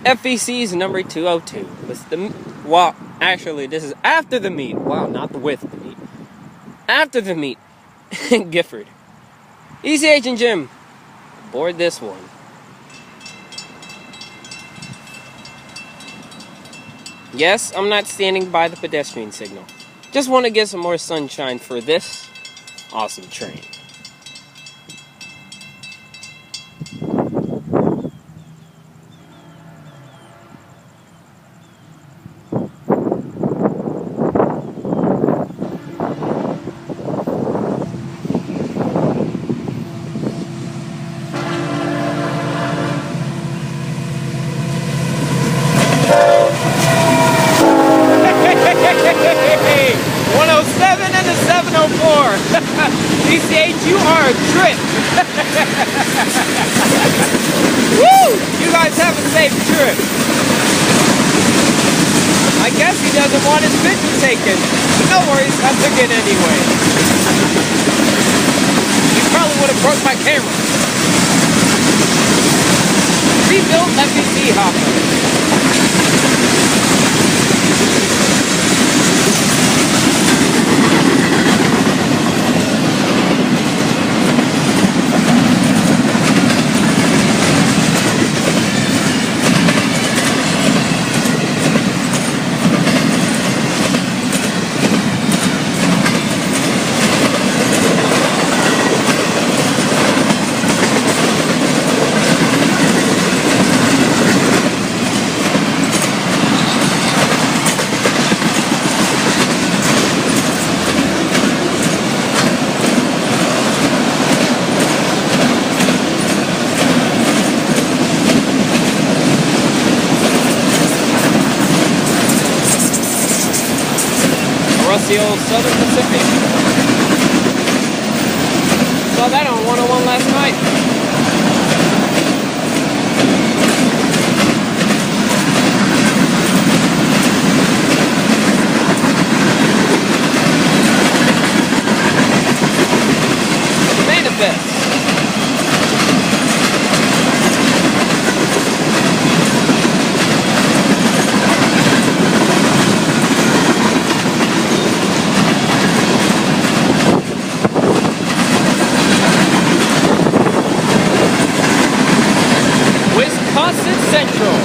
FEC's number 202. Well, actually, this is after the meet. Wow, not the with the meet. After the meet in Gifford. ECH and Jim, board this one. Yes, I'm not standing by the pedestrian signal. Just want to get some more sunshine for this awesome train. ECH, you are a trip. Woo! You guys have a safe trip. I guess he doesn't want his picture taken. No worries, I took it anyway. He probably would have broke my camera. Rebuilt FEC hopper. The old Southern Pacific. Saw that on 101 last night. Manifest. Central.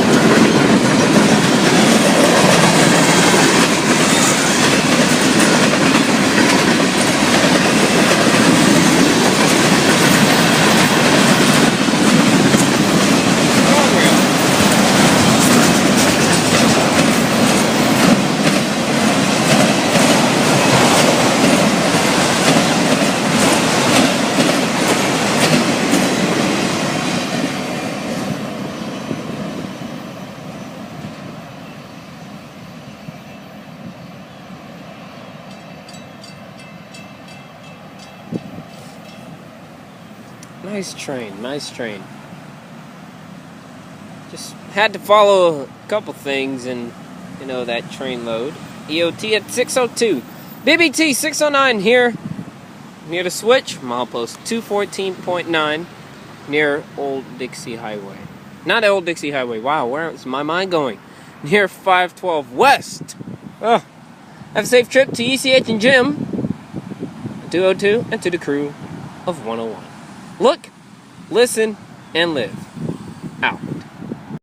Nice train, nice train. Just had to follow a couple things and, you know, that train load. EOT at 602. BBT 609 here, near the switch. Milepost 214.9, near Old Dixie Highway. Not Old Dixie Highway. Wow, where is my mind going? Near 512 West. Oh, have a safe trip to ECH and Jim, 202, and to the crew of 101. Look, listen, and live.